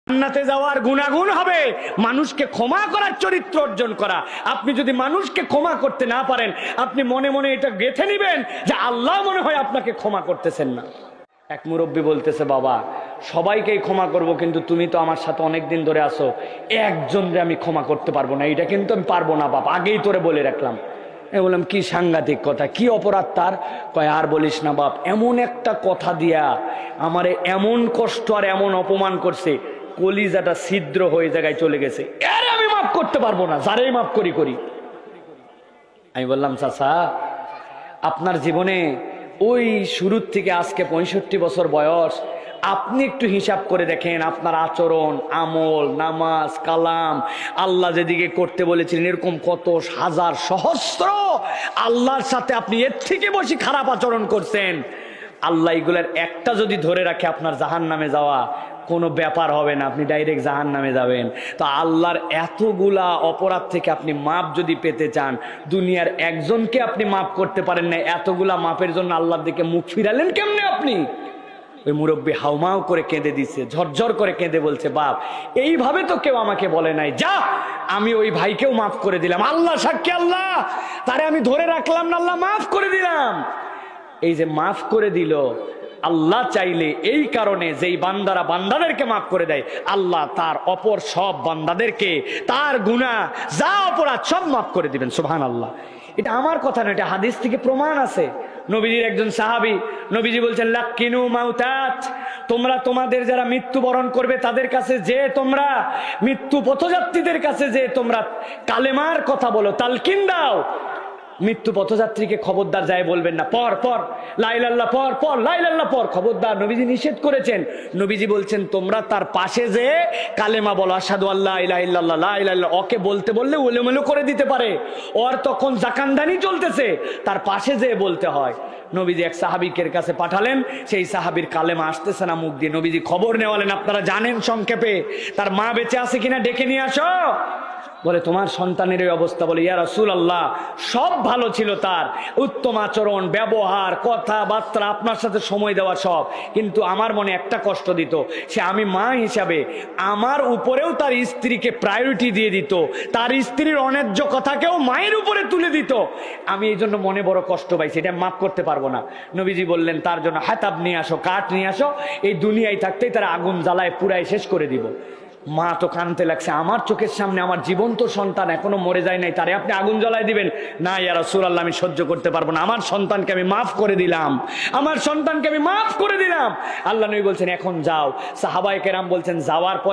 জান্নাতে যাওয়ার গুণাগুণ হবে মানুষকে ক্ষমা করার চরিত্র অর্জন করা। আপনি যদি মানুষকে ক্ষমা করতে না পারেন, আপনি মনে মনে এটা গেঁথে নিবেন যে আল্লাহ মনে হয় আপনাকে ক্ষমা করতেছেন না। এক মুরব্বী বলতেছে, বাবা সবাইকেই ক্ষমা করব, কিন্তু তুমি তো আমার সাথে অনেকদিন ধরে আসো, একজনরে আমি ক্ষমা করতে পারবো না, এটা কিন্তু আমি পারবো না বাপ, আগেই তোরে বলে রাখলাম। বললাম কি সাংঘাতিক কথা, কি অপরাধ তার? কয় আর বলিস না বাপ, এমন একটা কথা দিয়া আমারে এমন কষ্ট আর এমন অপমান করছে, কলিজাটা ছিদ্র হয়ে জায়গায় চলে গেছে, এর আমি মাফ করতে পারবো না, যারাই মাফ করি করি। আমি বললাম চাচা, আপনার জীবনে ওই শুরুর থেকে আজকে 65 বছর বয়স, আপনি একটু হিসাব করে দেখেন আপনার আচরণ, আমল, নামাজ, কালাম, আল্লাহ যেদিকে করতে বলেছিলেন এরকম কত হাজার সহস্র আল্লাহর সাথে আপনি এর থেকে বেশি খারাপ আচরণ করছেন। আল্লাহ এগুলার একটা যদি ধরে রাখে আপনার জাহান্নামে যাওয়া কোনো ব্যাপার হবে না, আপনি ডাইরেক্ট জাহান্নামে যাবেন। তো আল্লাহর এতগুলা অপরাধ থেকে আপনি মাপ যদি পেতে চান, দুনিয়ার একজনকে আপনি মাপ করতে পারেন না, এতগুলা মাপের জন্য আল্লাহর দিকে মুখ ফিরালেন কেমনে আপনি? ওই মুরব্বী হাউমাউ করে কেঁদে দিচ্ছে, ঝরঝর করে কেঁদে বলছে, বাপ এইভাবে তো কেউ আমাকে বলে নাই, যা আমি ওই ভাইকেও মাফ করে দিলাম, আল্লাহ সাক্ষী, আল্লাহ তারে আমি ধরে রাখলাম না, আল্লাহ মাফ করে দিলাম। এই যে মাফ করে দিল, আল্লাহ চাইলে এই কারণে যেই বান্দারা বান্দাদেরকে মাফ করে দেয়, আল্লাহ তার অপর সব বান্দাদেরকে তার গুনাহ যা অপরাধ সব মাফ করে দিবেন। সুবহানাল্লাহ। এটা আমার কথা না, এটা হাদিস থেকে প্রমাণ আছে। নবীজির একজন সাহাবী, নবীজি বলছেন, লাক্কিনু মাউতাত, তোমরা তোমাদের যারা মৃত্যুবরণ করবে তাদের কাছে যে তোমরা মৃত্যু পথযাত্রীদের কাছে যে তোমরা কালেমার কথা বলো, তালকিন দাও। মৃত্যু পথযাত্রীকে খবরদার যায় বলবেন না পর পর লা ইলাহা ইল্লাল্লাহ, পর পর লা ইলাহা ইল্লাল্লাহ পর, খবরদার, নবীজি নিষেধ করেছেন। নবীজি বলছেন তোমরা তার পাশে যে কালেমা বলো, আশহাদু আল্লা ইলাহা ইল্লাল্লাহ লা ইলাহা ইল্লাল্লাহ, ওকে বলতে বললে এলোমেলো করে দিতে পারে, ওর তখন জাকান্দানি চলতেছে, তার পাশে যে বলতে হয়। নবীজি এক সাহাবীর কাছে পাঠালেন, সেই সাহাবীর কালেমা আসতেছে না মুখ দিয়ে, নবীজি খবর নেওয়ালেন, আপনারা জানেন সংক্ষেপে তার মা বেঁচে আছে কিনা ডেকে নিয়ে আসো। বলে তোমার সন্তানের এই অবস্থা, বলে ইয়া রাসূলুল্লাহ সব ভালো ছিল, তার উত্তম আচরণ, ব্যবহার, কথাবার্তা, আপনার সাথে সময় দেওয়া সব, কিন্তু আমার মনে একটা কষ্ট দিত, সে আমি মা হিসাবে আমার উপরেও তার স্ত্রীকে প্রায়োরিটি দিয়ে দিত, তার স্ত্রীর অন্যায্য কথাকেও মায়ের উপরে তুলে দিত, আমি এই জন্য মনে বড় কষ্ট পাইছি, এটা মাফ করতে পারবো না। নবীজি বললেন তার জন্য হাতাব নিয়ে আসো, কাঠ নিয়ে আসো, এই দুনিয়ায় থাকতেই তারা আগুন জ্বালায় পুরাই শেষ করে দিব। মা তো কানতে লাগছে, আমার চোখের সামনে আমার জীবন্ত সন্তান এখনো মরে যায় নাই, তারে আপনি আগুন জ্বালায় দিবেন? না ইয়া রাসূলুল্লাহ, আমি সহ্য করতে পারবো না, আমার সন্তানকে আমি মাফ করে দিলাম, আমার সন্তানকে আমি মাফ করে দিলাম। আল্লাহ নবী বলছেন এখন যাও। সাহাবায়ে কেরাম বলছেন যাওয়ার পর